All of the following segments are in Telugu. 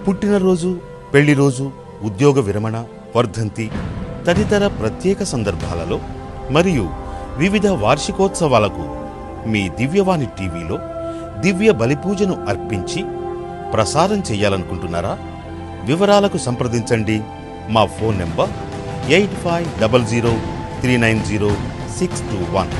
పుట్టినరోజు, పెళ్లి రోజు, ఉద్యోగ విరమణ, వర్ధంతి తదితర ప్రత్యేక సందర్భాలలో మరియు వివిధ వార్షికోత్సవాలకు మీ దివ్యవాణి టీవీలో దివ్య బలిపూజను అర్పించి ప్రసారం చేయాలనుకుంటున్నారా? వివరాలకు సంప్రదించండి. మా ఫోన్ నెంబర్ 8500390621.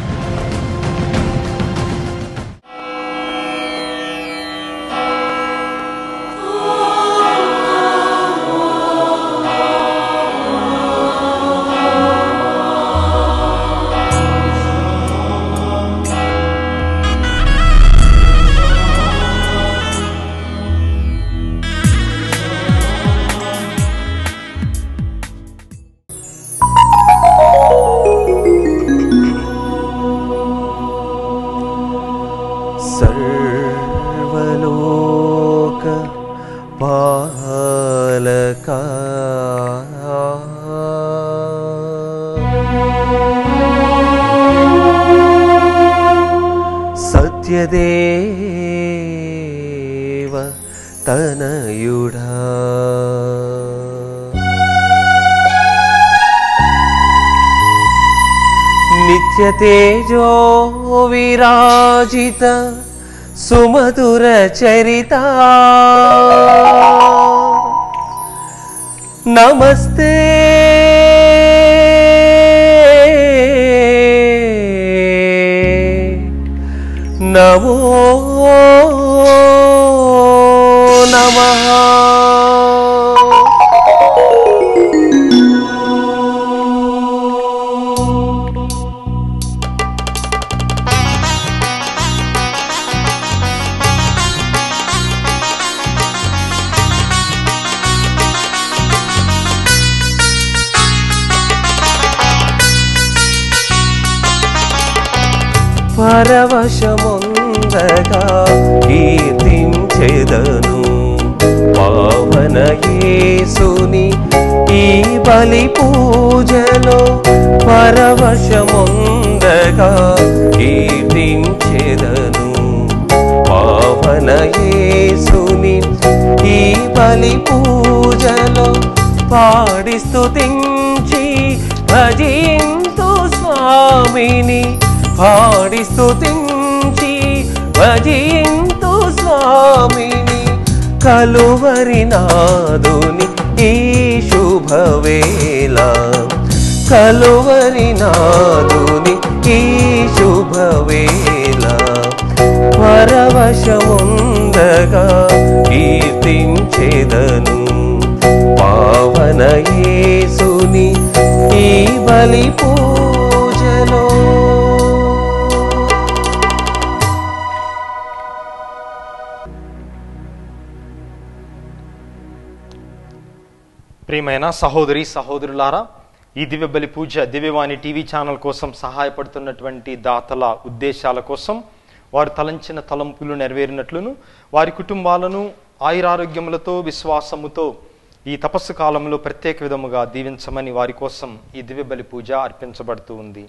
సర్వలోక పాలక సత్యదేవ తనయుడా నిత్యతేజో విరాజిత సుమధుర చరిత నమస్తే నమో నమః. పరవశముందగా కీర్తించెదను పావన యేసుని ఈ బలి పూజలో. పరవశముందగా కీర్తించెదను పావన యేసుని ఈ బలి పూజలో. పాడి స్తుతించి భజింతు స్వామిని, పాడి స్తుతించి భజింతు స్వామిని. కలువరి నాదుని ఈ శుభవేళ, కలువరి నాదుని ఈ శుభవేళ. పరవశముందగా కీర్తించెదను పావన యేసుని ఈ బలి పూజలో. ప్రియమైన సహోదరి సహోదరులారా, ఈ దివ్య బలి పూజ దివ్యవాణి టీవీ ఛానల్ కోసం సహాయపడుతున్నటువంటి దాతల ఉద్దేశాల కోసం వారు తలంచిన తలంపులు నెరవేరినట్లును వారి కుటుంబాలను ఆయురారోగ్యములతో విశ్వాసముతో ఈ తపస్సు కాలంలో ప్రత్యేక విధముగా దీవించమని వారి కోసం ఈ దివ్య బలి పూజ అర్పించబడుతూ ఉంది.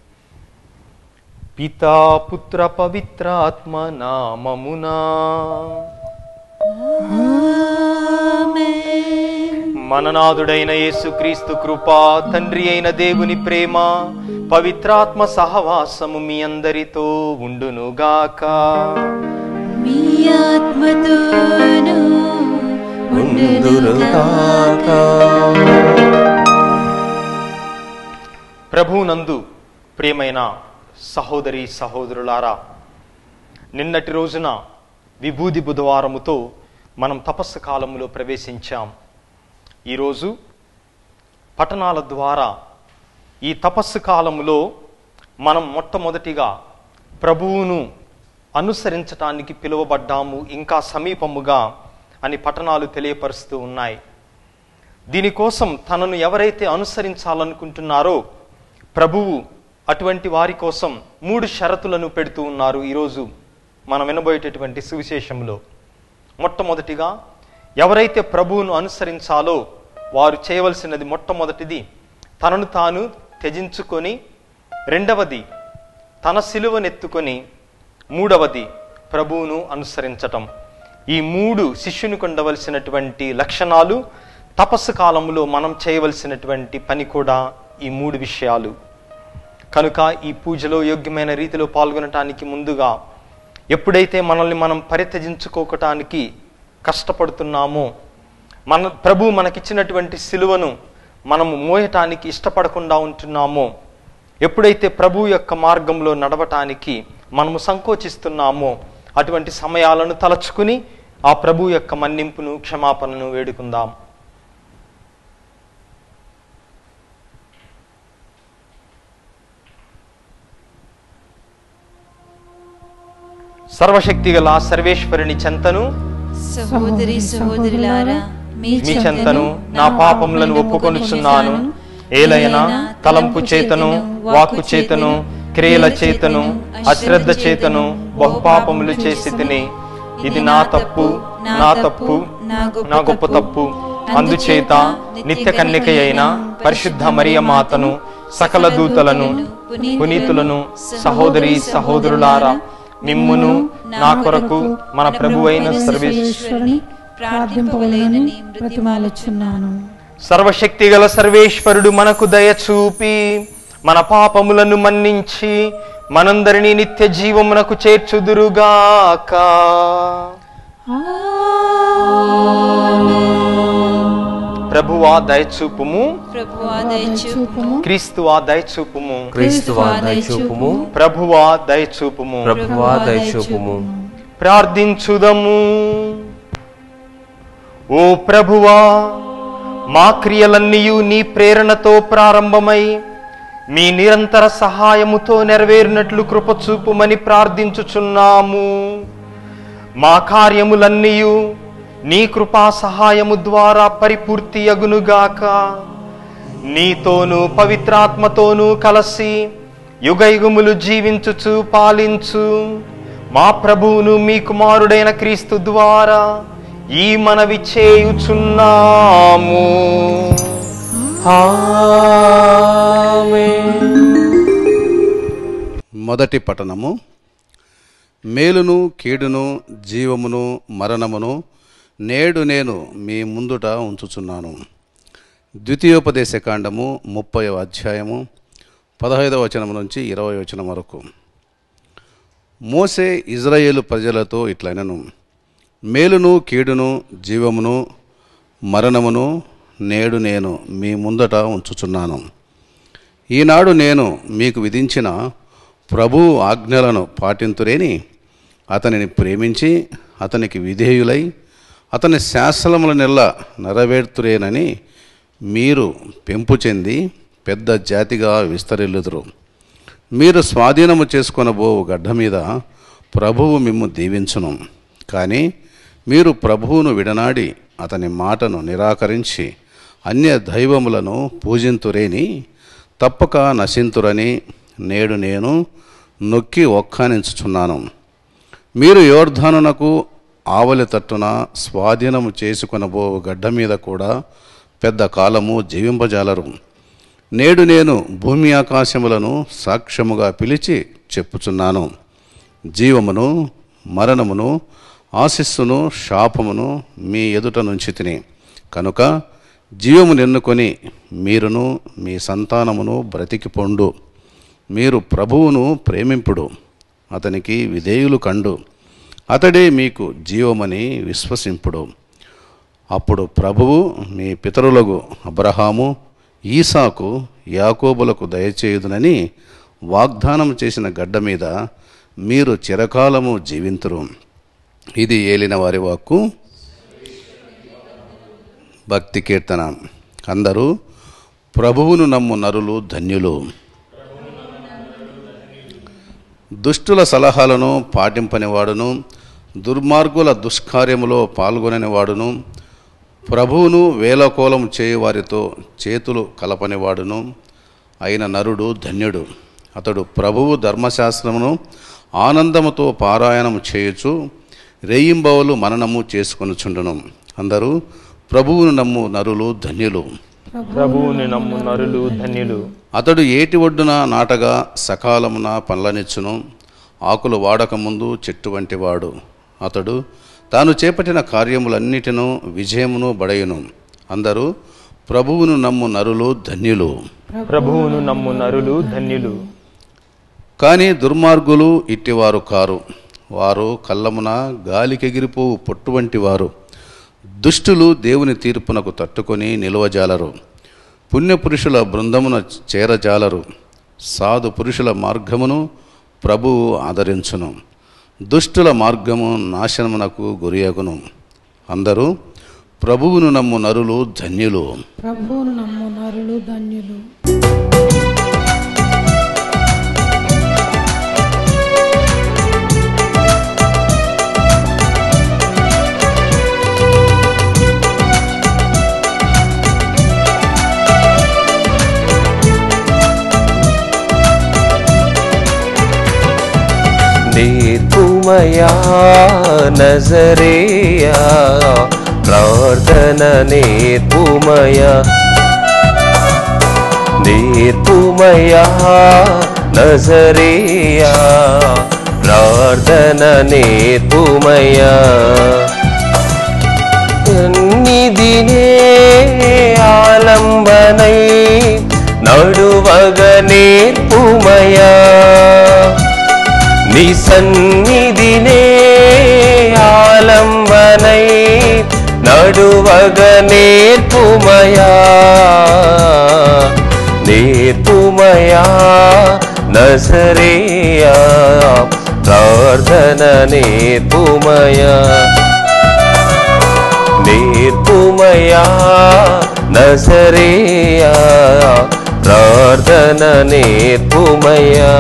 పితా పుత్ర పవిత్ర ఆత్మ నామమునా. మననాథుడైన యేసుక్రీస్తు కృప, తండ్రి అయిన దేవుని ప్రేమ, పవిత్రాత్మ సహవాసము మీ అందరితో ఉండునుగాక. మీ ఆత్మతోనూ ఉండునుగాక. ప్రభువునందు ప్రియమైన సహోదరి సహోదరులారా, నిన్నటి రోజున విభూది బుధవారముతో మనం తపస్సు కాలంలో ప్రవేశించాం. ఈరోజు పఠనాల ద్వారా ఈ తపస్సు కాలంలో మనం మొట్టమొదటిగా ప్రభువును అనుసరించటానికి పిలువబడ్డాము, ఇంకా సమీపముగా అని పఠనాలు తెలియపరుస్తూ ఉన్నాయి. దీనికోసం తనను ఎవరైతే అనుసరించాలనుకుంటున్నారో ప్రభువు అటువంటి వారి కోసం 3 షరతులను పెడుతూ ఉన్నారు. ఈరోజు మనం వినబోయేటటువంటి సువిశేషంలో మొట్టమొదటిగా ఎవరైతే ప్రభువును అనుసరించాలో వారు చేయవలసినది మొట్టమొదటిది తనను తాను త్యజించుకొని, రెండవది తన సిలువనెత్తుకొని, మూడవది ప్రభువును అనుసరించటం. ఈ 3 శిష్యునికి ఉండవలసినటువంటి లక్షణాలు, తపస్సు కాలంలో మనం చేయవలసినటువంటి పని కూడా ఈ 3 విషయాలు. కనుక ఈ పూజలో యోగ్యమైన రీతిలో పాల్గొనటానికి ముందుగా ఎప్పుడైతే మనల్ని మనం పరిత్యజించుకోవటానికి కష్టపడుతున్నామో, ప్రభు మనకిచ్చినటువంటి సిలువను మనము మోయటానికి ఇష్టపడకుండా ఉంటున్నామో, ఎప్పుడైతే ప్రభు యొక్క మార్గంలో నడవటానికి మనము సంకోచిస్తున్నామో, అటువంటి సమయాలను తలచుకుని ఆ ప్రభు యొక్క మన్నింపును, క్షమాపణను వేడుకుందాం. సర్వశక్తిగల సర్వేశ్వరుని చెంతను, సహోదరి సహోదరులారా, మీ చెంతను నా పాపములను ఒప్పుకొనుచున్నాను. ఏలైనా తలంపు చేతను, వాక్కు చేతను, క్రియల చేతను, అశ్రద్ధ చేతను బహుపాపములు చేసి తిని, ఇది నా తప్పు, నా గొప్ప తప్పు. అందుచేత నిత్య కన్యక అయిన పరిశుద్ధ మరియ మాతను, సకల దూతలను, పునీతులను, సహోదరి సహోదరులారా, మిమ్మును నా కొరకు మన ప్రభువైన సర్వేశ్వరుని ప్రార్థింపవలెనని బ్రతిమాలుచున్నాను. సర్వశక్తిగల సర్వేశ్వరుడు మనకు దయ చూపి మన పాపములను మన్నించి మనందరినీ నిత్య జీవమునకు చేర్చుదురుగాక. ప్రభువా దయచూపుము, ప్రభువా దయచూపుము, క్రీస్తువా దయచూపుము, క్రీస్తువా దయచూపుము, ప్రభువా దయచూపుము. ప్రభువా దయచూపుము. ప్రార్థించుదము. ఓ ప్రభువా, మా క్రియలన్నీయు నీ ప్రేరణతో ప్రారంభమై మీ నిరంతర సహాయముతో నెరవేరినట్లు కృపచూపుమని ప్రార్థించుచున్నాము. మా కార్యములన్నీయు నీ కృపా సహాయము ద్వారా పరిపూర్తి అగునుగాక. నీతోనూ పవిత్రాత్మతోనూ కలసి యుగయుగములు జీవించుచు పాలించు మా ప్రభువును మీ కుమారుడైన క్రీస్తు ద్వారా ఈ మనవి చేయుచున్నాము. మొదటి పఠనము. మేలును కీడును జీవమును మరణమును నేడు నేను మీ ముందుట ఉంచుచున్నాను. ద్వితీయోపదేశకాండము 30వ అధ్యాయము 15వ వచనం నుంచి 20వ వచనం వరకు. మోసే ఇజ్రాయేలు ప్రజలతో ఇట్లనెను, మేలును కీడును జీవమును మరణమును నేడు నేను మీ ముందట ఉంచుచున్నాను. ఈనాడు నేను మీకు విధించిన ప్రభువు ఆజ్ఞలను పాటింతురేని అతనిని ప్రేమించి అతనికి విధేయులై అతని శాసనములనెల్లా నెరవేర్తురేనని మీరు పెంపు చెంది పెద్ద జాతిగా విస్తరిల్లుదురు. మీరు స్వాధీనము చేసుకొనబో గడ్డ మీద ప్రభువు మిమ్ము దీవించును. కానీ మీరు ప్రభువును విడనాడి అతని మాటను నిరాకరించి అన్య దైవములను పూజింతురేని తప్పక నశింతురని నేడు నేను నొక్కి ఒక్కానించుచున్నాను. మీరు యోర్ధానునకు ఆవలి తట్టున స్వాధీనము చేసుకొనబో గడ్డ మీద కూడా పెద్ద కాలము జీవింపజాలరు. నేడు నేను భూమి ఆకాశములను సాక్ష్యముగా పిలిచి చెప్పుచున్నాను. జీవమును మరణమును ఆశీస్సును శాపమును మీ ఎదుట నుంచి తిని కనుక జీవమును ఎన్నుకొని మీరును మీ సంతానమును బ్రతికిపొండు. మీరు ప్రభువును ప్రేమింపుడు, అతనికి విధేయులు కండు, అతడే మీకు జీవమని విశ్వసింపుడు. అప్పుడు ప్రభువు మీ పితరులకు అబ్రహాము, ఈసాకు, యాకోబులకు దయచేయుదునని వాగ్దానం చేసిన గడ్డ మీద మీరు చిరకాలము జీవింతురు. ఇది ఏలిన వారి వాక్కు. భక్తి కీర్తన. అందరూ ప్రభువును నమ్ము నరులు ధన్యులు. దుష్టుల సలహాలను పాటింపనివాడును, దుర్మార్గుల దుష్కార్యములో పాల్గొననివాడును, ప్రభువును వేలకోలం చేయువారితో చేతులు కలపనివాడును అయిన నరుడు ధన్యుడు. అతడు ప్రభువు ధర్మశాస్త్రమును ఆనందముతో పారాయణము చేయుచు రేయింబవలు మననము చేసుకొనుచుండును. అందరూ ప్రభువును నమ్ము నరులు ధన్యులు. ప్రభువుని నమ్ము నరులు ధన్యులు. అతడు ఏటి ఒడ్డున నాటగా సకాలమున పండ్లనిచ్చును, ఆకులు వాడకముందు చెట్టు వంటివాడు. అతడు తాను చేపట్టిన కార్యములన్నిటిను విజయమును బడయును. అందరూ ప్రభువును నమ్ము నరులు ధన్యులు. ప్రభువును నమ్ము నరులు ధన్యులు. కానీ దుర్మార్గులు ఇట్టివారు కారు. వారు కళ్ళమున గాలికెగిరిపోవు పొట్టు వంటి వారు. దుష్టులు దేవుని తీర్పునకు తట్టుకొని నిలువజాలరు. పుణ్యపురుషుల బృందమున చేరజాలరు. సాధు పురుషుల మార్గమును ప్రభువు ఆదరించును. దుష్టుల మార్గము నాశనమునకు గురియగును. అందరూ ప్రభువును నమ్ము నరులు ధన్యులు. ప్రభువును నమ్ము నరులు ధన్యులు. నేర్పుమయా నజరేయా ప్రార్థన నేర్పుమయా. నేర్పుమయా నజరేయా ప్రార్థన నేర్పుమయా. సన్నిధినే ఆలంబనై నడువగ నేర్పుమయా. నీ సన్నిధినే ఆలంబనై నడువగ నేర్పుమయా. నేర్పుమయా నజరేయా ప్రార్థన నేర్పుమయా. నేర్పుమయా నజరేయా ప్రార్థన నేర్పుమయా.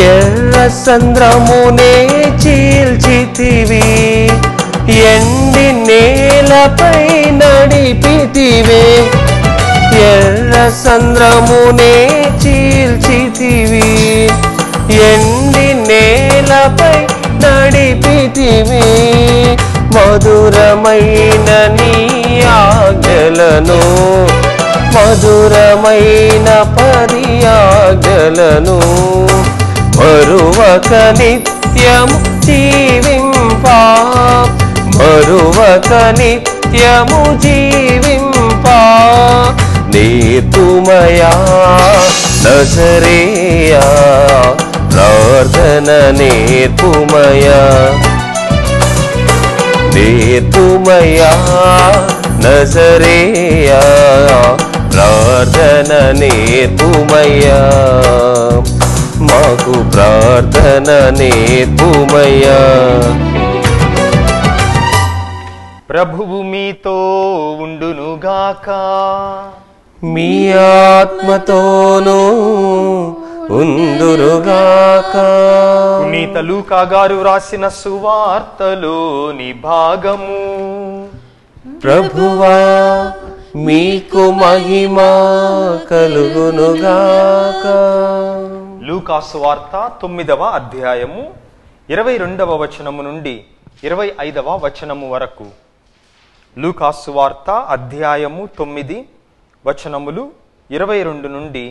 ఎర్ర సంద్రమునే చీల్చితివి. ఎండి నేలపై నడిపితివే. ఎర్ర సంద్రమునే చీల్చితివి. ఎండి నేలపై నడిపితివి. మధురమైన నీ ఆజ్ఞలను మధురమైన పర్యాజ్ఞలను మరువక నిత్యము జీవింపా. మరువక నిత్యము జీవింపా. నేర్పుమయా నజరేయా ప్రార్థన నేర్పుమయా. నేర్పుమయా నజరేయా ప్రార్థన నేర్పుమయా. మాకు ప్రార్థన నేర్పుమయా. ప్రభువు మీతో ఉండునుగాక. మీ ఆత్మతోనూ ఉందురుగాక. పునీత లూకా గారు వ్రాసిన సువార్తలోని భాగము. ప్రభువా మీకు మహిమ కలుగునుగాక. లూకా సువార్త 9వ అధ్యాయము 22వ వచనము నుండి 25వ వచనము వరకు. లూకా సువార్త అధ్యాయము 9 వచనములు 22 నుండి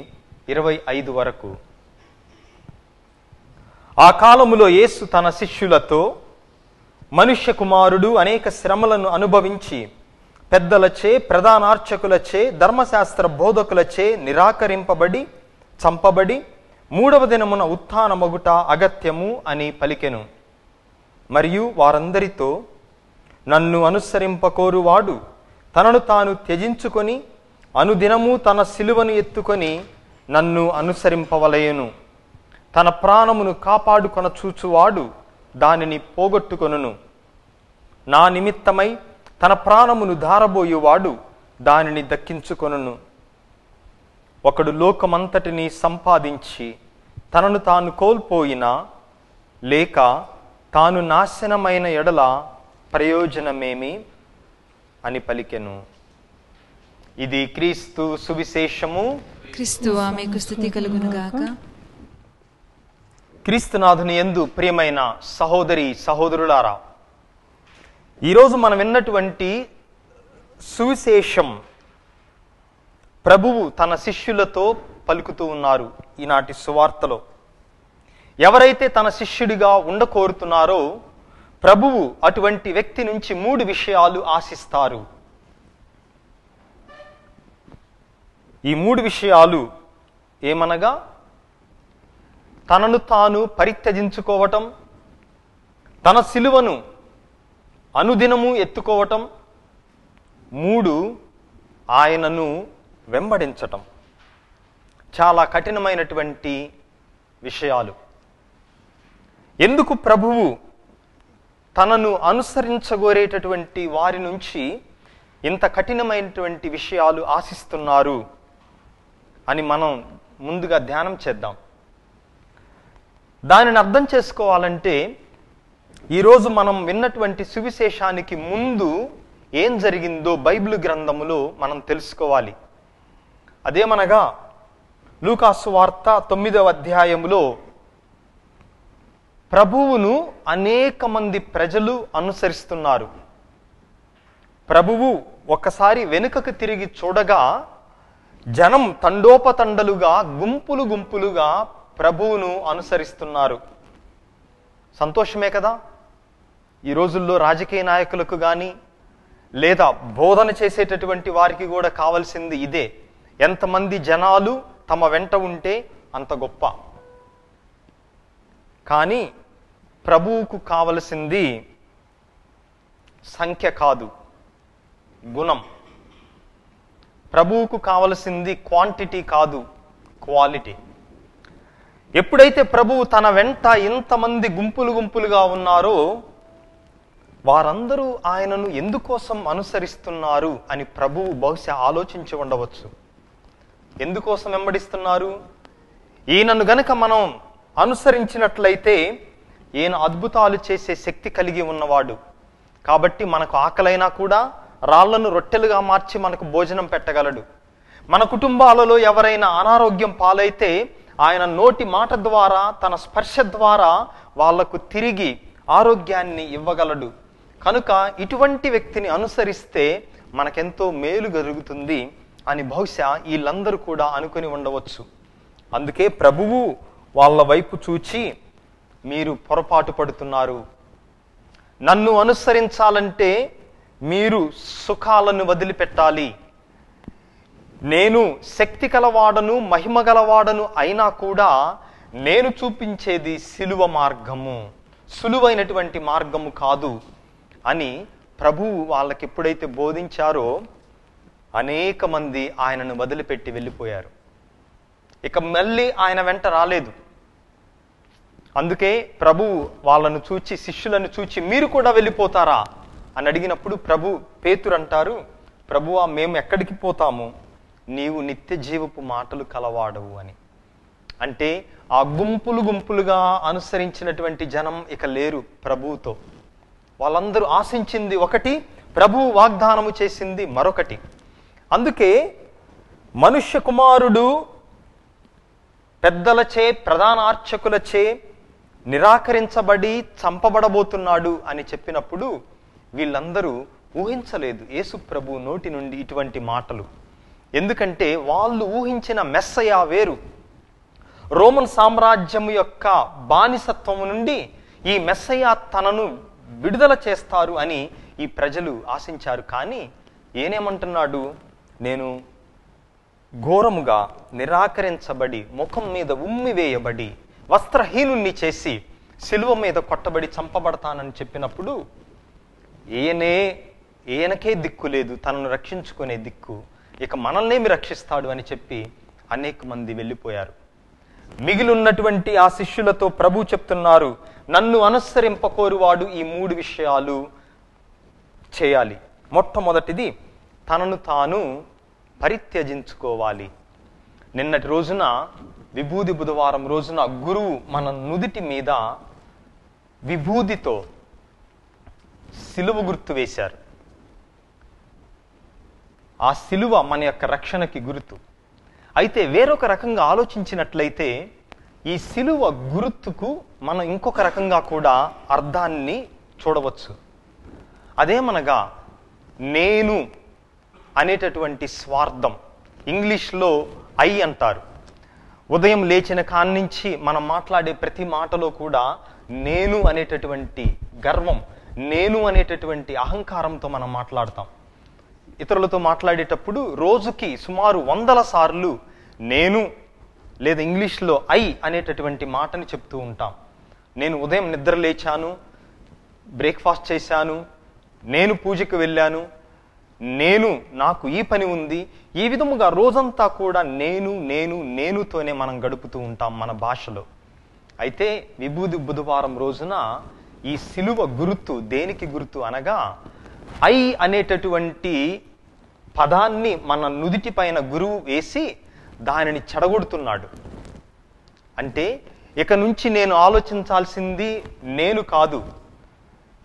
25 వరకు. ఆ కాలములో యేసు తన శిష్యులతో, మనుష్య కుమారుడు అనేక శ్రమలను అనుభవించి పెద్దలచే, ప్రధానార్చకులచే, ధర్మశాస్త్ర బోధకులచే నిరాకరింపబడి చంపబడి 3వ దినమున ఉత్థానమగుట అగత్యము అని పలికెను. మరియు వారందరితో, నన్ను అనుసరింపకోరువాడు తనను తాను త్యజించుకొని అనుదినము తన సిలువను ఎత్తుకొని నన్ను అనుసరింపవలయను. తన ప్రాణమును కాపాడుకొన చూచువాడు దానిని పోగొట్టుకొనును. నా నిమిత్తమై తన ప్రాణమును ధారబోయువాడు దానిని దక్కించుకొనును. ఒకడు లోకమంతటిని సంపాదించి తనను తాను కోల్పోయినా లేక తాను నాశనమైన ఎడల ప్రయోజనమేమి అని పలికెను. ఇది క్రీస్తు సువిశేషము. క్రీస్తువా మీకు స్తుతి కలుగునుగాక. క్రీస్తునాథుని యందు ప్రియమైన సహోదరి సహోదరులారా, ఈరోజు మనం విన్నటువంటి సువిశేషం ప్రభువు తన శిష్యులతో పలుకుతూ ఉన్నారు. ఈనాటి సువార్తలో ఎవరైతే తన శిష్యుడిగా ఉండకోరుతున్నారో ప్రభువు అటువంటి వ్యక్తి నుంచి 3 విషయాలు ఆశిస్తారు. ఈ 3 విషయాలు ఏమనగా తనను తాను పరిత్యజించుకోవటం, తన సిలువను అనుదినము ఎత్తుకోవటం, 3 ఆయనను వెంబడించటం. చాలా కఠినమైనటువంటి విషయాలు. ఎందుకు ప్రభువు తనను అనుసరించగోరేటటువంటి వారి నుంచి ఇంత కఠినమైనటువంటి విషయాలు ఆశిస్తున్నారు అని మనం ముందుగా ధ్యానం చేద్దాం. దానిని అర్థం చేసుకోవాలంటే ఈరోజు మనం విన్నటువంటి సువిశేషానికి ముందు ఏం జరిగిందో బైబిల్ గ్రంథములో మనం తెలుసుకోవాలి. అదేమనగా లూకాసు వార్త 9వ అధ్యాయములో ప్రభువును అనేక మంది ప్రజలు అనుసరిస్తున్నారు. ప్రభువు ఒకసారి వెనుకకు తిరిగి చూడగా జనం తండోపతండలుగా గుంపులు గుంపులుగా ప్రభువును అనుసరిస్తున్నారు. సంతోషమే కదా. ఈ రోజుల్లో రాజకీయ నాయకులకు కానీ లేదా బోధన చేసేటటువంటి వారికి కూడా కావాల్సింది ఇదే. ఎంతమంది జనాలు తమ వెంట ఉంటే అంత గొప్ప. కానీ ప్రభువుకు కావలసింది సంఖ్య కాదు, గుణం. ప్రభువుకు కావలసింది క్వాంటిటీ కాదు, క్వాలిటీ. ఎప్పుడైతే ప్రభువు తన వెంట ఇంతమంది గుంపులు గుంపులుగా ఉన్నారో వారందరూ ఆయనను ఎందుకోసం అనుసరిస్తున్నారు అని ప్రభువు బహుశా ఆలోచించి ఉండవచ్చు. ఎందుకోసం వెంబడిస్తున్నారు? ఈయనను గనక మనం అనుసరించినట్లయితే ఈయన అద్భుతాలు చేసే శక్తి కలిగి ఉన్నవాడు కాబట్టి మనకు ఆకలైనా కూడా రాళ్లను రొట్టెలుగా మార్చి మనకు భోజనం పెట్టగలడు. మన కుటుంబాలలో ఎవరైనా అనారోగ్యం పాలైతే ఆయన నోటి మాట ద్వారా, తన స్పర్శ ద్వారా వాళ్లకు తిరిగి ఆరోగ్యాన్ని ఇవ్వగలడు. కనుక ఇటువంటి వ్యక్తిని అనుసరిస్తే మనకెంతో మేలు జరుగుతుంది అని బహుశా వీళ్ళందరూ కూడా అనుకుని ఉండవచ్చు. అందుకే ప్రభువు వాళ్ళ వైపు చూచి, మీరు పొరపాటు పడుతున్నారు. నన్ను అనుసరించాలంటే మీరు సుఖాలను వదిలిపెట్టాలి. నేను శక్తి గలవాడను, మహిమ గలవాడను అయినా కూడా నేను చూపించేది సిలువ మార్గము, సులువైనటువంటి మార్గము కాదు అని ప్రభువు వాళ్ళకి ఎప్పుడైతే బోధించారో అనేక మంది ఆయనను వదిలిపెట్టి వెళ్ళిపోయారు. ఇక మళ్ళీ ఆయన వెంట రాలేదు. అందుకే ప్రభువు వాళ్ళను చూచి, శిష్యులను చూచి, మీరు కూడా వెళ్ళిపోతారా అని అడిగినప్పుడు పేతురు అంటారు, ప్రభువా, మేము ఎక్కడికి పోతాము? నీవు నిత్య జీవపు మాటలు కలవాడవు అని. అంటే ఆ గుంపులు గుంపులుగా అనుసరించినటువంటి జనం ఇక లేరు ప్రభువుతో. వాళ్ళందరూ ఆశించింది ఒకటి, ప్రభువు వాగ్దానము చేసింది మరొకటి. అందుకే మనుష్య కుమారుడు పెద్దలచే, ప్రధాన అర్చకులచే నిరాకరించబడి చంపబడబోతున్నాడు అని చెప్పినప్పుడు వీళ్ళందరూ ఊహించలేదు యేసు ప్రభు నోటి నుండి ఇటువంటి మాటలు. ఎందుకంటే వాళ్ళు ఊహించిన మెస్సయ వేరు. రోమన్ సామ్రాజ్యం యొక్క బానిసత్వము నుండి ఈ మెస్సయ తనను విడుదల చేస్తారు అని ఈ ప్రజలు ఆశించారు. కానీ ఏనేమంటున్నాడు? నేను ఘోరముగా నిరాకరించబడి, ముఖం మీద ఉమ్మివేయబడి, వస్త్రహీనుణ్ణి చేసి సిలువ మీద కొట్టబడి చంపబడతానని చెప్పినప్పుడు ఈయనకే దిక్కు లేదు, తనను రక్షించుకునే దిక్కు, ఇక మనల్నేమి రక్షిస్తాడు అని చెప్పి అనేక మంది వెళ్ళిపోయారు. మిగిలిన్నటువంటి ఆ శిష్యులతో ప్రభు చెప్తున్నారు, నన్ను అనుసరింపకోరువాడు ఈ 3 విషయాలు చేయాలి. మొట్టమొదటిది తనను తాను పరిత్యజించుకోవాలి. నిన్నటి రోజున విభూది బుధవారం రోజున గురువు మన నుదిటి మీద విభూదితో సిలువ గుర్తు వేశారు. ఆ సిలువ మన యొక్క రక్షణకి గుర్తు. అయితే వేరొక రకంగా ఆలోచించినట్లయితే ఈ సిలువ గుర్తుకు మనం ఇంకొక రకంగా కూడా అర్థాన్ని చూడవచ్చు. అదేమనగా నేను అనేటటువంటి స్వార్థం, ఇంగ్లీష్లో ఐ అంటారు. ఉదయం లేచిన కాడి నుంచి మనం మాట్లాడే ప్రతి మాటలో కూడా నేను అనేటటువంటి గర్వం, నేను అనేటటువంటి అహంకారంతో మనం మాట్లాడతాం. ఇతరులతో మాట్లాడేటప్పుడు రోజుకి సుమారు 100 సార్లు నేను లేదా ఇంగ్లీష్లో ఐ అనేటటువంటి మాటని చెప్తూ ఉంటాం. నేను ఉదయం నిద్ర లేచాను, బ్రేక్ఫాస్ట్ చేశాను, నేను పూజకు వెళ్ళాను, నేను నాకు ఈ పని ఉంది. ఈ విధముగా రోజంతా కూడా నేను నేను నేనుతోనే మనం గడుపుతూ ఉంటాం మన భాషలో. అయితే విభూది బుధవారం రోజున ఈ సిలువ గుర్తు దేనికి గుర్తు అనగా ఐ అనేటటువంటి పదాన్ని మన నుదిటి పైన గురువు వేసి దానిని చెడగొడుతున్నాడు. అంటే ఇక నుంచి నేను ఆలోచించాల్సింది నేను కాదు.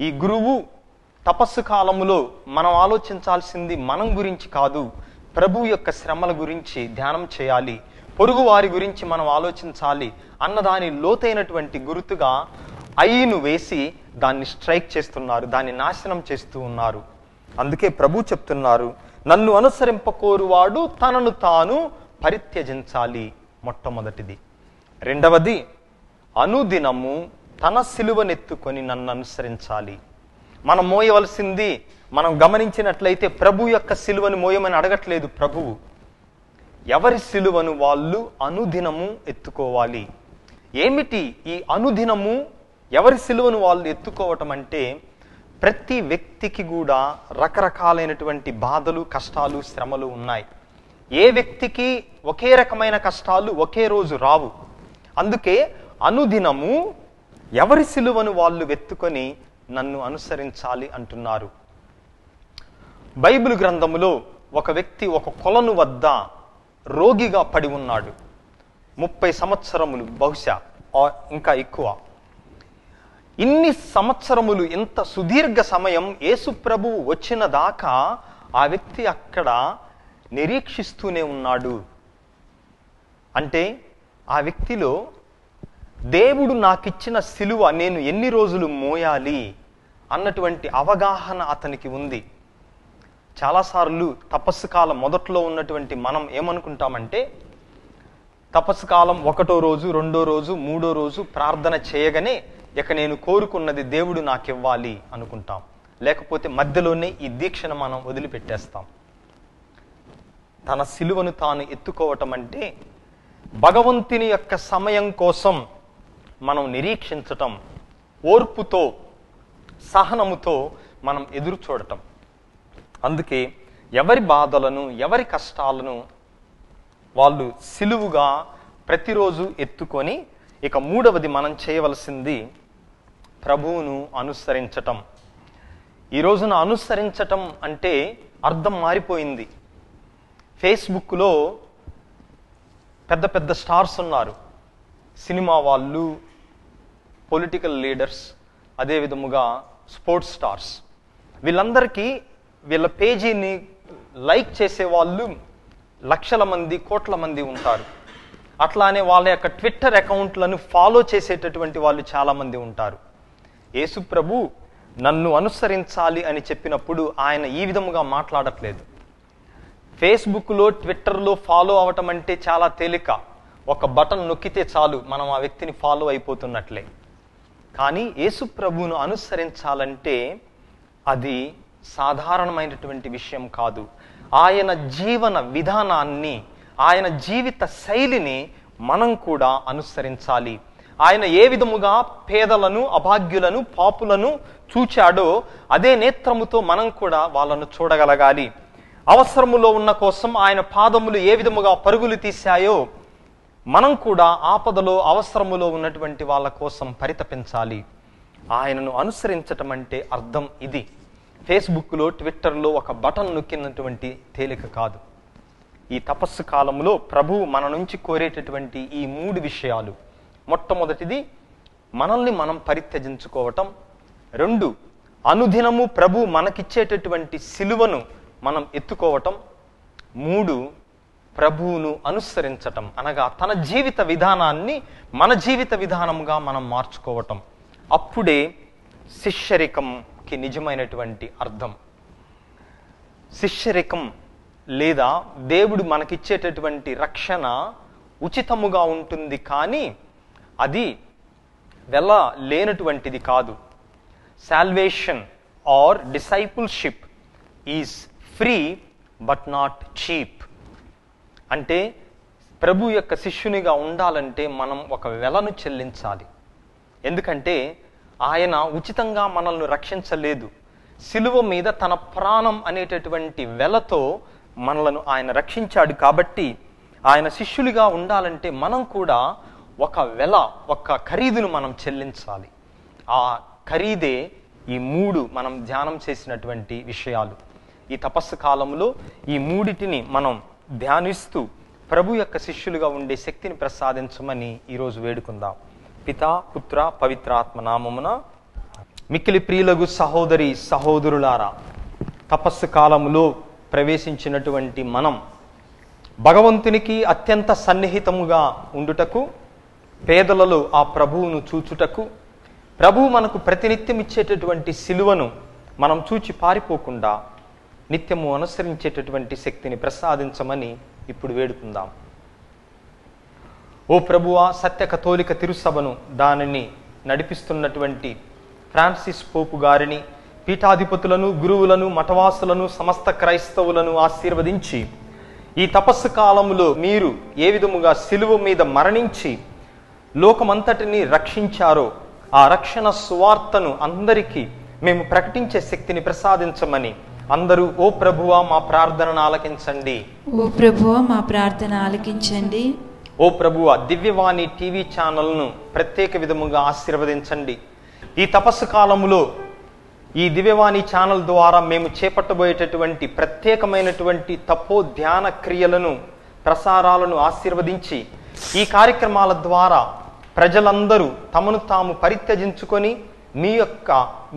ఈ గురువు తపస్సు కాలములో మనం ఆలోచించాల్సింది మనం గురించి కాదు, ప్రభు యొక్క శ్రమల గురించి ధ్యానం చేయాలి, పొరుగు వారి గురించి మనం ఆలోచించాలి అన్నదాని లోతైనటువంటి గుర్తుగా ఐను వేసి దాన్ని స్ట్రైక్ చేస్తున్నారు, దాన్ని నాశనం చేస్తూ ఉన్నారు. అందుకే ప్రభు చెప్తున్నారు, నన్ను అనుసరింపకోరువాడు తనను తాను పరిత్యజించాలి. మొట్టమొదటిది. రెండవది, అనుదినము తన సిలువనెత్తుకొని నన్ను అనుసరించాలి. మనం మోయవలసింది, మనం గమనించినట్లయితే ప్రభు యొక్క సిలువను మోయమని అడగట్లేదు ప్రభువు. ఎవరి సిలువను వాళ్ళు అనుదినము ఎత్తుకోవాలి. ఏమిటి ఈ అనుదినము ఎవరి సిలువను వాళ్ళు ఎత్తుకోవటం అంటే, ప్రతి వ్యక్తికి కూడా రకరకాలైనటువంటి బాధలు, కష్టాలు, శ్రమలు ఉన్నాయి. ఏ వ్యక్తికి ఒకే రకమైన కష్టాలు ఒకే రోజు రావు. అందుకే అనుదినము ఎవరి సిలువను వాళ్ళు వెత్తుకొని నన్ను అనుసరించాలి అంటున్నారు. బైబిల్ గ్రంథములో ఒక వ్యక్తి ఒక కొలను వద్ద రోగిగా పడి ఉన్నాడు. 30 సంవత్సరములు, బహుశా ఇంకా ఎక్కువ. ఇన్ని సంవత్సరములు, ఇంత సుదీర్ఘ సమయం యేసు ప్రభువు వచ్చిన దాకా ఆ వ్యక్తి అక్కడ నిరీక్షిస్తూనే ఉన్నాడు. అంటే ఆ వ్యక్తిలో దేవుడు నాకిచ్చిన సిలువ నేను ఎన్ని రోజులు మోయాలి అన్నటువంటి అవగాహన అతనికి ఉంది. చాలాసార్లు తపస్సు కాలం మొదట్లో ఉన్నటువంటి మనం ఏమనుకుంటామంటే, తపస్సు కాలం 1వ రోజు, 2వ రోజు, 3వ రోజు ప్రార్థన చేయగానే ఇక నేను కోరుకున్నది దేవుడు నాకు ఇవ్వాలి అనుకుంటాం. లేకపోతే మధ్యలోనే ఈ దీక్షను మనం వదిలిపెట్టేస్తాం. తన సిలువను తాను ఎత్తుకోవటం అంటే భగవంతుని యొక్క సమయం కోసం మనం నిరీక్షించటం, ఓర్పుతో, సహనముతో మనం ఎదురు చూడటం. అందుకే ఎవరి బాధలను, ఎవరి కష్టాలను వాళ్ళు సిలువుగా ప్రతిరోజు ఎత్తుకొని, ఇక 3వది మనం చేయవలసింది ప్రభువును అనుసరించటం. ఈ రోజున అనుసరించటం అంటే అర్థం మారిపోయింది. ఫేస్బుక్లో పెద్ద పెద్ద స్టార్స్ ఉన్నారు, సినిమా వాళ్ళు, పొలిటికల్ లీడర్స్, అదే విధముగా స్పోర్ట్స్ స్టార్స్. వీళ్ళందరికీ వీళ్ళ పేజీని లైక్ చేసే వాళ్ళు లక్షల మంది, కోట్ల మంది ఉంటారు. అట్లానే వాళ్ళ యొక్క ట్విట్టర్ అకౌంట్లను ఫాలో చేసేటటువంటి వాళ్ళు చాలామంది ఉంటారు. యేసు ప్రభు నన్ను అనుసరించాలి అని చెప్పినప్పుడు ఆయన ఈ విధముగా మాట్లాడట్లేదు. ఫేస్బుక్లో, ట్విట్టర్లో ఫాలో అవటం అంటే చాలా తేలిక. ఒక బటన్ నొక్కితే చాలు, మనం ఆ వ్యక్తిని ఫాలో అయిపోతున్నట్లే. కానీ యేసు ప్రభువును అనుసరించాలంటే అది సాధారణమైనటువంటి విషయం కాదు. ఆయన జీవన విధానాన్ని, ఆయన జీవిత శైలిని మనం కూడా అనుసరించాలి. ఆయన ఏ విధముగా పేదలను, అభాగ్యులను, పాపులను చూచాడో అదే నేత్రముతో మనం కూడా వాళ్ళను చూడగలగాలి. అవసరములో ఉన్న కోసం ఆయన పాదములు ఏ విధముగా పరుగులు తీశాయో మనం కూడా ఆపదలో, అవసరములో ఉన్నటువంటి వాళ్ళ కోసం పరితపించాలి. ఆయనను అనుసరించటం అంటే అర్థం ఇది. ఫేస్బుక్లో, ట్విట్టర్లో ఒక బటన్ నొక్కినటువంటి తేలిక కాదు. ఈ తపస్సు కాలంలో ప్రభువు మన నుంచి కోరేటటువంటి ఈ 3 విషయాలు. మొట్టమొదటిది, మనల్ని మనం పరిత్యజించుకోవటం. 2, అనుదినము ప్రభు మనకిచ్చేటటువంటి సిలువను మనం ఎత్తుకోవటం. 3 ప్రభువును అనుసరించటం, అనగా తన జీవిత విధానాన్ని మన జీవిత విధానంగా మనం మార్చుకోవటం. అప్పుడే శిష్యరికంకి నిజమైనటువంటి అర్థం. శిష్యరికం లేదా దేవుడు మనకిచ్చేటటువంటి రక్షణ ఉచితముగా ఉంటుంది, కానీ అది లేనటువంటిది కాదు. Salvation or discipleship is free but not cheap. అంటే ప్రభు యొక్క శిష్యునిగా ఉండాలంటే మనం ఒక వెలను చెల్లించాలి. ఎందుకంటే ఆయన ఉచితంగా మనల్ని రక్షించలేదు. సిలువ మీద తన ప్రాణం అనేటటువంటి వెలతో మనలను ఆయన రక్షించాడు. కాబట్టి ఆయన శిష్యులుగా ఉండాలంటే మనం కూడా ఒక ఖరీదును మనం చెల్లించాలి. ఆ ఖరీదే ఈ 3 మనం ధ్యానం చేసినటువంటి విషయాలు. ఈ తపస్సు కాలంలో ఈ 3టిని మనం ధ్యానిస్తూ ప్రభు యొక్క శిష్యులుగా ఉండే శక్తిని ప్రసాదించమని ఈరోజు వేడుకుందాం. పితా, పుత్ర, పవిత్రాత్మ నామమున. మిక్కిలి ప్రియులగు సహోదరి సహోదరులారా, తపస్సు కాలములో ప్రవేశించినటువంటి మనం భగవంతునికి అత్యంత సన్నిహితముగా ఉండుటకు, పేదలలో ఆ ప్రభువును చూచుటకు, ప్రభువు మనకు ప్రతినిత్యం ఇచ్చేటటువంటి సిలువను మనం చూచి పారిపోకుండా నిత్యము అనుసరించేటటువంటి శక్తిని ప్రసాదించమని ఇప్పుడు వేడుకుందాం. ఓ ప్రభువా, సత్య కథోలిక తిరుసభను, దానిని నడిపిస్తున్నటువంటి ఫ్రాన్సిస్ పోపు గారిని, పీఠాధిపతులను, గురువులను, మఠవాసులను, సమస్త క్రైస్తవులను ఆశీర్వదించి ఈ తపస్సు కాలములో మీరు ఏ విధముగా సిలువ మీద మరణించి లోకమంతటిని రక్షించారో ఆ రక్షణ సువార్తను అందరికీ మేము ప్రకటించే శక్తిని ప్రసాదించమని అందరూ ఓ ప్రభువా మా ప్రార్థనను ఆలకించండి. ఓ ప్రభువా మా ప్రార్థన ఆలకించండి. ఓ ప్రభువా దివ్యవాణి టీవీ ఛానల్ను ప్రత్యేక విధముగా ఆశీర్వదించండి. ఈ తపస్సు కాలములో ఈ దివ్యవాణి ఛానల్ ద్వారా మేము చేపట్టబోయేటటువంటి ప్రత్యేకమైనటువంటి తపోధ్యాన క్రియలను, ప్రసారాలను ఆశీర్వదించి ఈ కార్యక్రమాల ద్వారా ప్రజలందరూ తమను తాము పరిత్యజించుకొని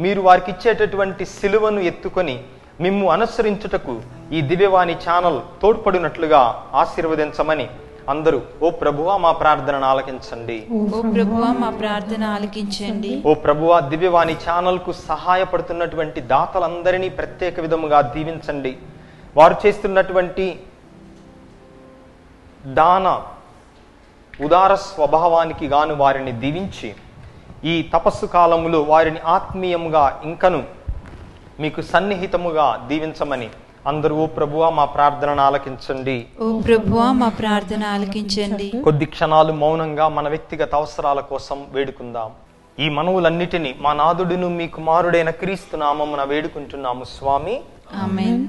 మీరు వారికి ఇచ్చేటటువంటి సిలువను ఎత్తుకొని మిమ్ము అనుసరించుటకు ఈ దివ్యవాణి ఛానల్ తోడ్పడినట్లుగా ఆశీర్వదించమని అందరూ ఓ ప్రభువా మా ప్రార్థనను ఆలకించండి. ఓ ప్రభువా మా ప్రార్థన ఆలకించండి. ఓ ప్రభువా దివ్యవాణి ఛానల్ కు సహాయపడుతున్నటువంటి దాతలందరినీ ప్రత్యేక విధముగా దీవించండి. వారు చేస్తున్నటువంటి దాన ఉదార స్వభావానికి గాను వారిని దీవించి ఈ తపస్సు కాలములో వారిని ఆత్మీయంగా ఇంకను మీకు సన్నిహితముగా దీవించమని అందరూ ఓ ప్రభువా మా ప్రార్థనను ఆలకించండి. ఓ ప్రభువా మా ప్రార్థన ఆలకించండి. కొద్ది క్షణాలు మౌనంగా మన వ్యక్తిగత అవసరాల కోసం వేడుకుందాం. ఈ మనవులన్నిటినీ మా నాథుడును మీ కుమారుడైన క్రీస్తు నామమున వేడుకుంటున్నాము స్వామి. ఆమేన్.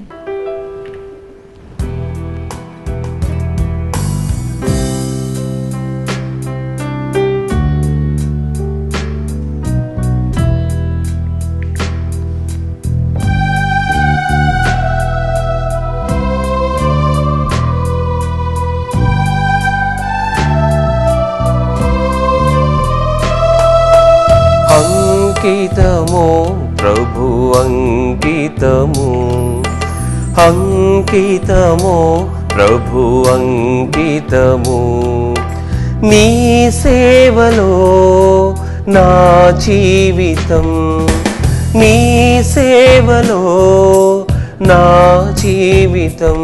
అంకితము ప్రభు అంకితము, అంకితము ప్రభు అంకితము, నీ సేవలో నా జీవితం, నీ సేవలో నా జీవితం,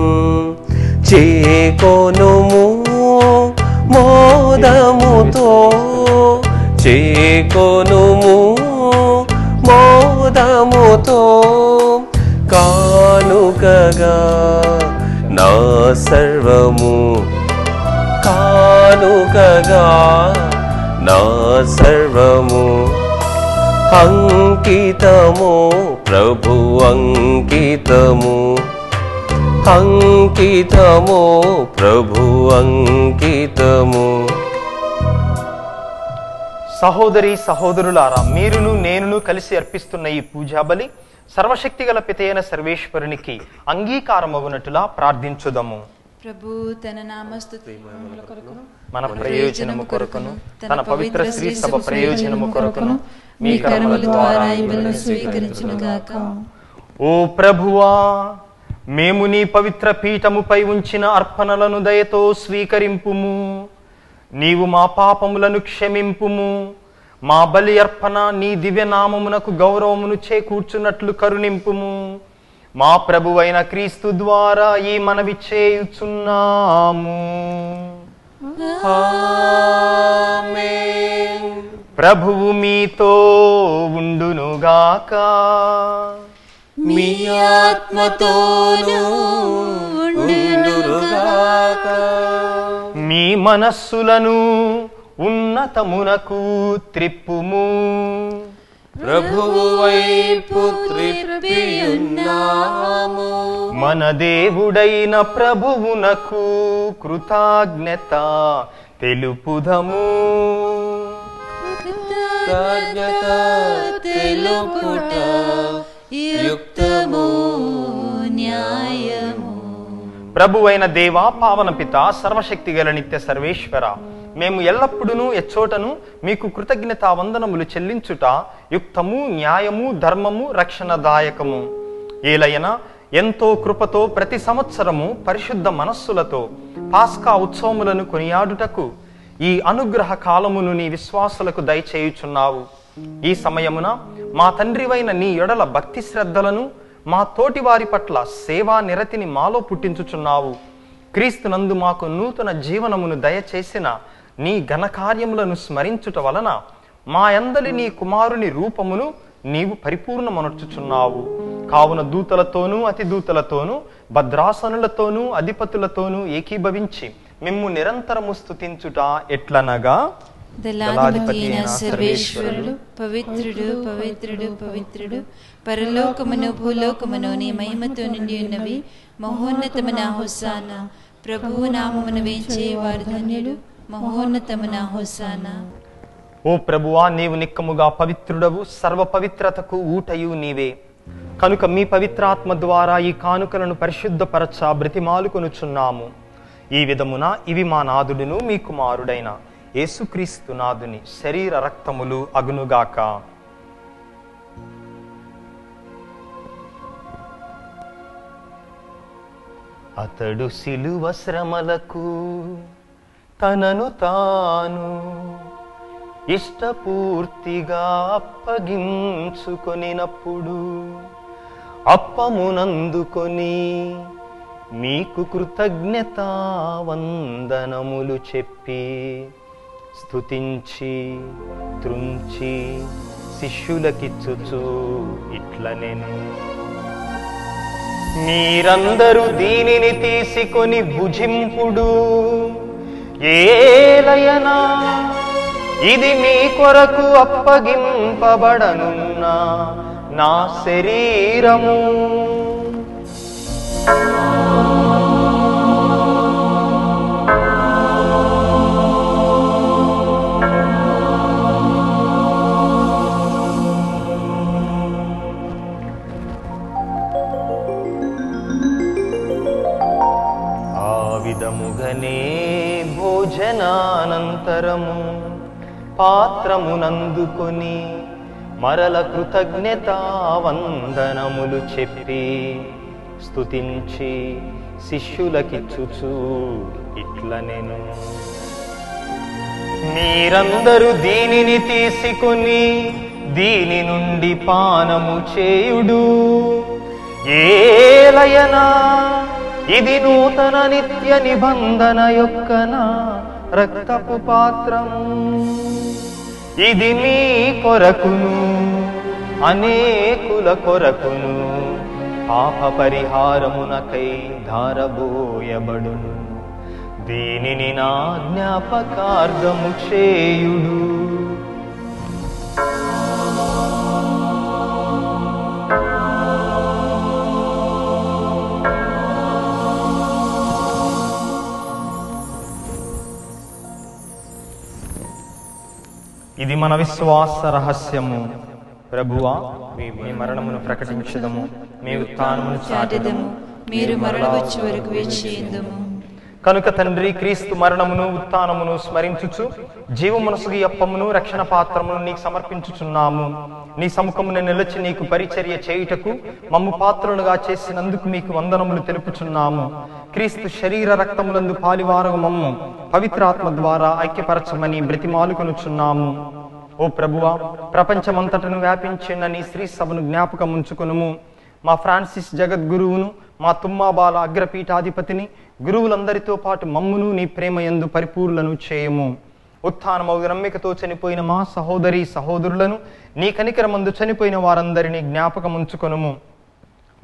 చేకొనుము మోదముతో, చేకొనుము మోదముతో, కానుకగా నా సర్వము, కానుకగా నా సర్వము, అంకితము ప్రభు అంకితము, అంకితము ప్రభు అంకితము. సహోదరి సహోదరులారా, మీరును నేనును కలిసి అర్పిస్తున్న ఈ పూజాబలి సర్వశక్తిగల పితైన సర్వేశ్వరునికి అంగీకారమగునట్టులా ప్రార్థించుదము. ప్రభు తన నామస్తుతి మన ప్రయోజనము కొరకును తన పవిత్ర శ్రీ సభ ప్రయోజనము కొరకును మీ కర్మల ద్వారా ఇవలను స్వీకరించును గాక. ఓ ప్రభువా, మేము నీ పవిత్ర పీఠముపై ఉంచిన అర్పణలను దయతో స్వీకరింపుము. నీవు మా పాపములను క్షమింపుము. మా బలి అర్పణ నీ దివ్యనామమునకు గౌరవమును చేకూర్చున్నట్లు కరుణింపుము. మా ప్రభువైన క్రీస్తు ద్వారా ఈ మనవి చేయుచున్నాము. ప్రభువు మీతో ఉండునుగాక. మీ ఆత్మతోనూ ఉండునుగాక. మీ మనస్సులను ఉన్నతమునకు త్రిప్పుము. ప్రభువు వైపు త్రిప్పియున్నాము. మన దేవుడైన ప్రభువునకు కృతజ్ఞత తెలుపుదము. కృతజ్ఞత తెలుపుట యుక్తము న్యాయము. ప్రభువైన దేవా, పావన పిత, సర్వశక్తి గల నిత్య సర్వేశ్వర, మేము ఎల్లప్పుడూ ఎచ్చోటను మీకు కృతజ్ఞతా వందనములు చెల్లించుట యుక్తము, న్యాయము, ధర్మము, రక్షణదాయకము. ఏలయన ఎంతో కృపతో ప్రతి సంవత్సరము పరిశుద్ధ మనస్సులతో పాస్కా ఉత్సవములను కొనియాడుటకు ఈ అనుగ్రహ కాలమును నీ విశ్వాసులకు దయచేయుచున్నావు. ఈ సమయమున మా తండ్రివైన నీ యొడల భక్తి శ్రద్ధలను, మా తోటి వారి పట్ల సేవా నిరతిని మాలో పుట్టించుచున్నావు. క్రీస్తునందు మాకు నూతన జీవనమును దయచేసిన నీ ఘనకార్యములను స్మరించుట వలన మా యందలి నీ కుమారుని రూపమును నీవు పరిపూర్ణమనర్చుచున్నావు. కావున దూతలతోనూ అతి దూతలతోనూ భద్రాసనులతోనూ అధిపతులతోనూ ఏకీభవించి మిమ్ము నిరంతరము స్తుతించుట ఎట్లనగా, దళాధిపతి అయిన సర్వేశ్వరుడు పవిత్రుడు పవిత్రుడు పవిత్రుడు, పరలోకమును భూలోకమును నీ మహిమతో నిండి ఉన్నవి. మహోన్నతమున హోసానా. ప్రభువు నామమున వేంచే వారు ధన్యులు. మహోన్నతమున హోసానా. ఓ ప్రభువా, నీవు నిక్కముగా పవిత్రుడవు, సర్వ పవిత్రతకు ఊటయు నీవే. కనుక మీ పవిత్రాత్మ ద్వారా ఈ కానుకలను పరిశుద్ధపరచ బ్రతిమాలుకొనుచున్నాము. ఈ విధమున ఇవి మా నాదుడును మీ కుమారుడైన యేసుక్రీస్తు నాదుని శరీర రక్తములు అగునుగాక. అతడు సిలువ శ్రమలకు తనను తాను ఇష్టపూర్తిగా అప్పగించుకొనినప్పుడు అప్పమునందుకొని మీకు కృతజ్ఞతా వందనములు చెప్పి స్తుతించి త్రుంచి శిష్యులకిచ్చుచు ఇట్లనెను, మీరందరూ దీనిని తీసుకొని భుజింపుడు. ఏలయనా ఇది మీ కొరకు అప్పగింపబడనున్న నా శరీరము. ఆ విధముగనే భోజనానంతరము పాత్రమునందుకొని మరల కృతజ్ఞతా వందనములు చెప్పి స్తుతించి శిష్యులకిచ్చుచు ఇట్లనెను, మీరందరూ దీనిని తీసుకొని దీని నుండి పానము చేయుడు. ఏలయనా ఇది నూతన నిత్య నిబంధన యొక్క నా రక్తపు పాత్రము. ఇది మీ కొరకును అనేకుల కొరకును పాప పరిహారమునకై ధారబోయబడును. దీనిని నా జ్ఞాపకార్థము చేయుడు. ఇది మన విశ్వాస రహస్యము. ప్రభువా, మీ మరణమును ప్రకటించదము, మీ ఉత్థానమును చాటెదము, మీరు మరల వచ్చే వరకు వేచి ఉందుము. కనుక తండ్రి, క్రీస్తు మరణమును ఉత్థానమును స్మరించుచు జీవమనసుగి అప్పమును రక్షణ పాత్రమును నీకు సమర్పించుచున్నాము. నీ సముఖమున నిలిచి నీకు పరిచర్య చేయుటకు మమ్ము పాత్రలుగా చేసినందుకు మీకు వందనములు తెలుపుచున్నాము. క్రీస్తు శరీర రక్తములందు పాలివారగు మమ్ము పవిత్రాత్మ ద్వారా ఐక్యపరచమని బ్రతిమాలుకొనుచున్నాము. ఓ ప్రభువా, ప్రపంచమంతటను వ్యాపించిన నీ శ్రీ సభను జ్ఞాపకం ఉంచుకొనుము. మా ఫ్రాన్సిస్ జగద్గురువును, మా తుమ్మాబాల అగ్రపీఠాధిపతిని, గురువులందరితో పాటు మమ్మును నీ ప్రేమయందు పరిపూర్ణను చేయము. ఉత్థానమగు నమ్మికతో చనిపోయిన మా సహోదరి సహోదరులను, నీ కనికరమందు చనిపోయిన వారందరినీ జ్ఞాపకం ఉంచుకొనుము.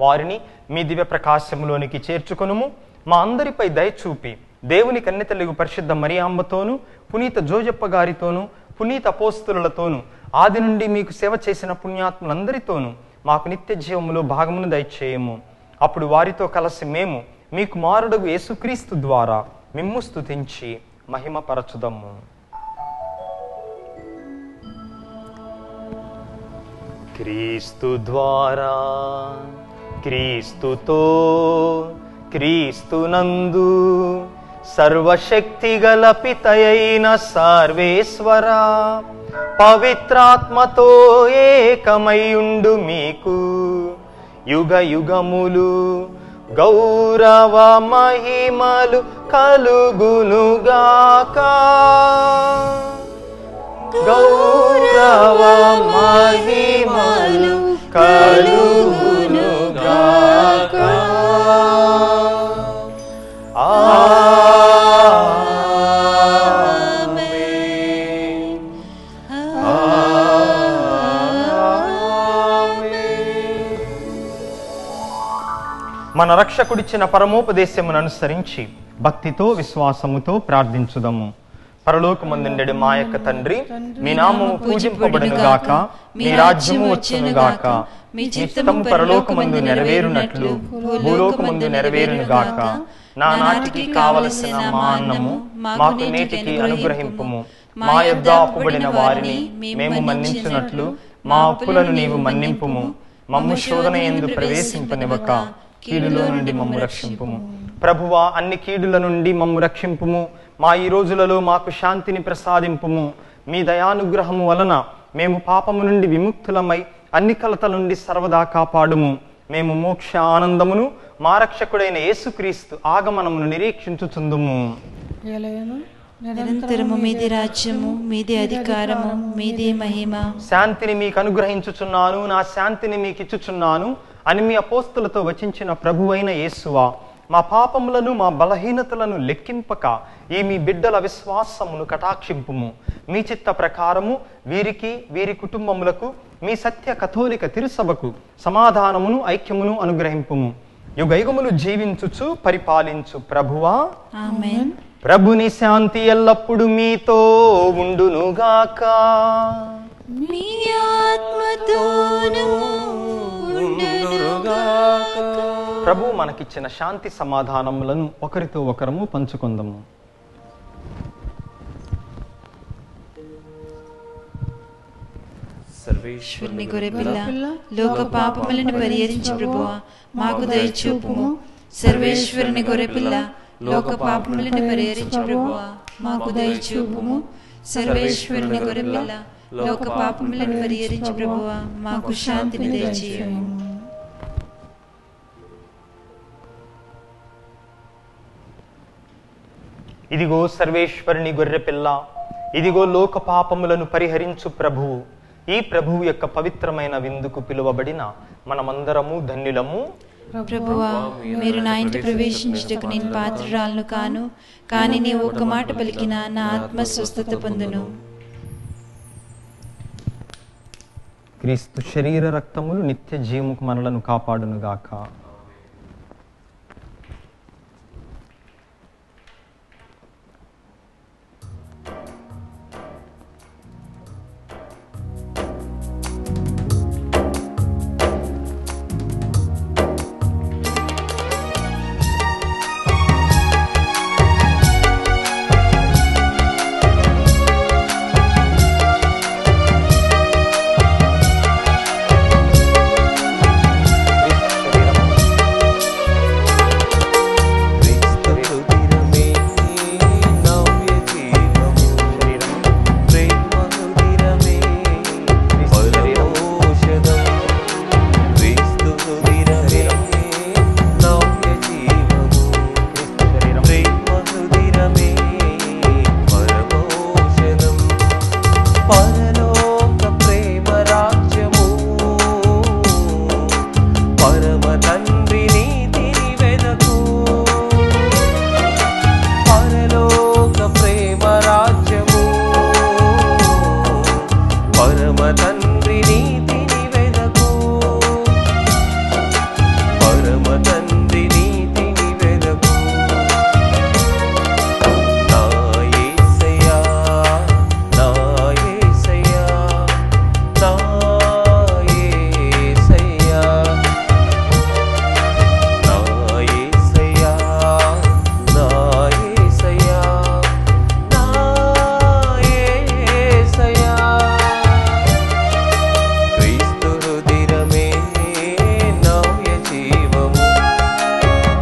వారిని మీ దివ్య ప్రకాశములోనికి చేర్చుకొనుము. మా అందరిపై దయచూపి దేవుని కన్నెతల్లి పరిశుద్ధ మరియాంబతోను, పునీత జోజప్ప గారితోను, పునీత అపోస్తులతోను, ఆది నుండి మీకు సేవ చేసిన పుణ్యాత్ములందరితోనూ మాకు నిత్య జీవములో భాగమును దయచేయము. అప్పుడు వారితో కలిసి మేము మీ కుమారుడగు యేసుక్రీస్తు ద్వారా మిమ్ము స్తుతించి మహిమపరచుదము. క్రీస్తు ద్వారా, క్రీస్తుతో, క్రీస్తునందు సర్వశక్తి గల పితయైన సర్వేశ్వర పవిత్రాత్మతో ఏకమయుండు మీకు యుగ యుగములు గౌరవ మహిమలు కలుగునుగాక. గౌరవ మహిమలు కలుగునుగాక. మన రక్షకుడిచ్చిన పరమోపదేశమును అనుసరించి భక్తితో విశ్వాసముతో ప్రార్థించుదము. పరలోకమందుండెడు మా యొక్క తండ్రి, మీ నామము పూజింపబడును గాక, మీ రాజ్యము వచ్చును గాక, మీ చిత్తము పరలోకమందు నెరవేరునట్లు భూలోకమందు నెరవేరును గాక. నా నాటికి కావలసిన మా అన్నము మాకు నేటికి అనుగ్రహింపుము. మా యొద్ద అప్పుబడిన వారిని మేము మన్నించున్నట్లు మా అప్పులను నీవు మన్నింపుము. మమ్ము శోధన యందు ప్రవేశింపనివ్వక కీడులో నుండి మమ్ము రక్షింపుము. ప్రభువా, అన్ని కీడుల నుండి మమ్ము రక్షింపుము. మా ఈ రోజులలో మాకు శాంతిని ప్రసాదింపుము. మీ దయానుగ్రహము వలన మేము పాపము నుండి విముక్తులమై అన్ని కలతల నుండి సర్వదా కాపాడుము. మేము మోక్ష ఆనందమును మా రక్షకుడైన యేసుక్రీస్తు ఆగమనమును నిరీక్షించుచుందుము. నిరంతరము మీది రాజ్యము, మీది అధికారము, మీది మహిమ. శాంతిని మీకు అనుగ్రహించుచున్నాను, నా శాంతిని మీకు ఇచ్చుచున్నాను అని మీ అపోస్తులతో వచించిన ప్రభువైన యేసువా, మా పాపములను మా బలహీనతలను లెక్కింపక ఈ మీ బిడ్డల విశ్వాసమును కటాక్షింపుము. మీ చిత్త ప్రకారము వీరికి, వీరి కుటుంబములకు, మీ సత్య కథోలిక తిరుసభకు సమాధానమును ఐక్యమును అనుగ్రహింపుము. యుగయుగములు జీవించుచు పరిపాలించు ప్రభువా, ఆమేన్. ప్రభుని శాంతి ఎల్లప్పుడు మీతో ఉండునుగాక. మీ ఆత్మతోనూ ఉండునుగాక. ప్రభు మనకిచ్చిన శాంతి సమాధానములను ఒకరితో ఒకరము పంచుకుందాము. సర్వేశ్వరుని గొర్రెపిల్ల, లోక పాపములను పరిహరించు ప్రభువా, మాకు దయచూపుము. సర్వేశ్వరుని గొర్రెపిల్ల, లోక పాపములను పరిహరించు ప్రభువా, మాకు దయచూపుము. సర్వేశ్వరుని గొర్రెపిల్ల, లోక పాపములను పరిహరించు ప్రభువా, మాకు శాంతిని దయచేయము. ఇదిగో సర్వేశ్వరుని గొర్రెపిల్ల, ఇదిగో లోక పాపములను పరిహరించు ప్రభువు. ఈ ప్రభువు యొక్క పవిత్రమైన విందుకు పిలువబడిన మనమందరము ధన్యులము. ప్రభువా, మీరు నా ఇంటి ప్రవేశించుటకు నేను పాత్రురాలను కాను, కానీ నీవు ఒక్క మాట పలికిన నా ఆత్మ స్వస్థత పొందును. క్రీస్తు శరీర రక్తములు నిత్య జీవముకు మనలను కాపాడునుగాక. తండ్రి నీతిని వెదకు పరమ తండ్రి నీతిని వెదకు నా యేసయ్యా నా యేసయ్యా నా యేసయ్యా నా యేసయ్యా నా యేసయ్యా నా యేసయ్యా క్రీస్తు హృదిరమే నవ్య జీవము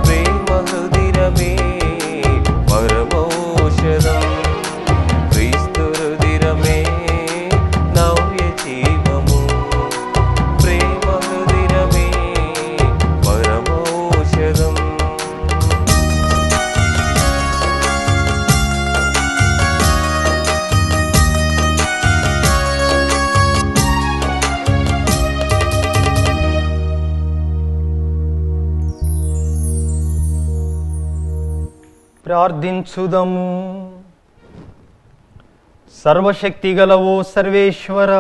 ప్రేమ హృదిరమే పరమౌషధం క్రీస్తు హృదిరమే నవ్య జీవము ప్రేమ హృదిరమే పరమౌషధం ప్రార్థించుదము. సర్వశక్తి గలవో సర్వేశ్వర,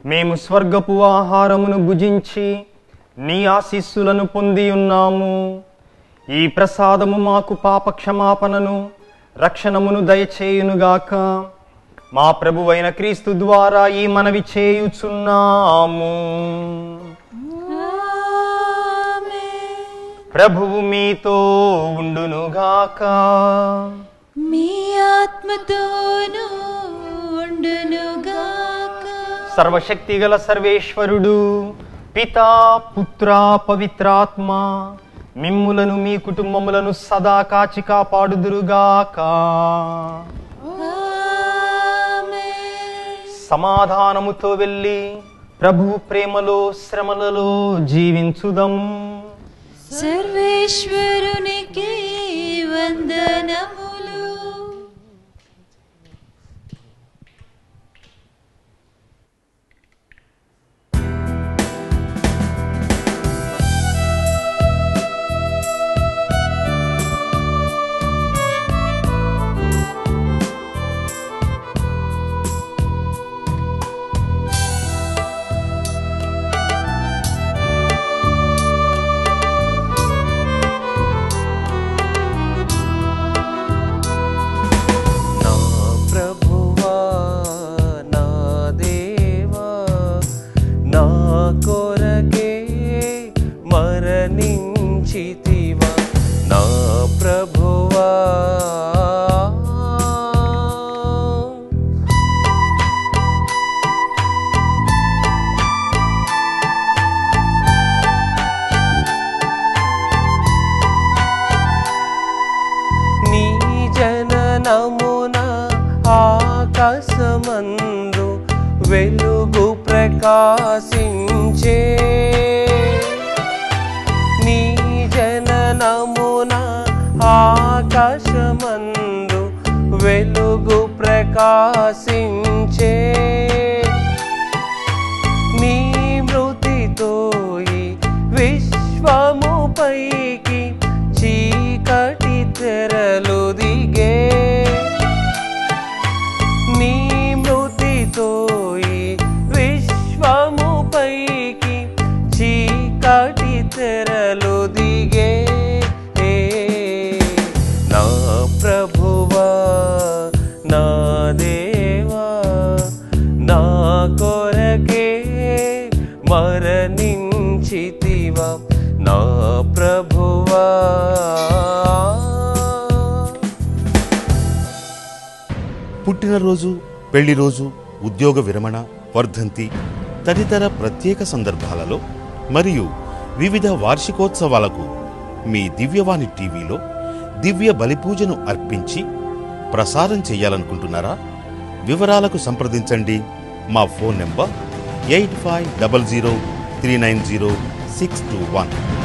మేము స్వర్గపు ఆహారమును భుజించి నీ ఆశీస్సులను పొంది ఉన్నాము. ఈ ప్రసాదము మాకు పాపక్షమాపణను రక్షణమును దయచేయునుగాక. మా ప్రభువైన క్రీస్తు ద్వారా ఈ మనవి చేయుచున్నాము. ప్రభువు మీతో ఉండునుగాక. మీ ఆత్మతోనూ ఉండునుగాక. సర్వశక్తి గల సర్వేశ్వరుడు పితా పుత్ర పవిత్రాత్మ మిమ్ములను మీ కుటుంబములను సదా కాచి కాపాడుదురుగాక. సమాధానముతో వెళ్ళి ప్రభువు ప్రేమలో శ్రమలలో జీవించుదము. సర్వేశ్వరునికి వందనములు. నా ప్రభువా నా దేవా నా కొరకే మరణించితివా నా ప్రభువా నీ జననమున ఆకాశమందు వెలుగు ప్రకాశించే నీ జననమున ఆకాశమందు వెలుగు ప్రకాశించే నీ మృతితో ఈ విశ్వముపైకి చీకటి తెరలు దిగే నీ మృతితో ఈ విశ్వముపైకి చీకటి తెరలు దిగే నా ప్రభువా నా దేవా నా కొరకే మరణించితివా నా ప్రభువా పుట్టినరోజు, పెళ్లిరోజు, ఉద్యోగ విరమణ, వర్ధంతి తదితర ప్రత్యేక సందర్భాలలో మరియు వివిధ వార్షికోత్సవాలకు మీ దివ్యవాణి టీవీలో దివ్య బలిపూజను అర్పించి ప్రసారం చేయాలనుకుంటున్నారా? వివరాలకు సంప్రదించండి. మా ఫోన్ నెంబర్ 8500390621.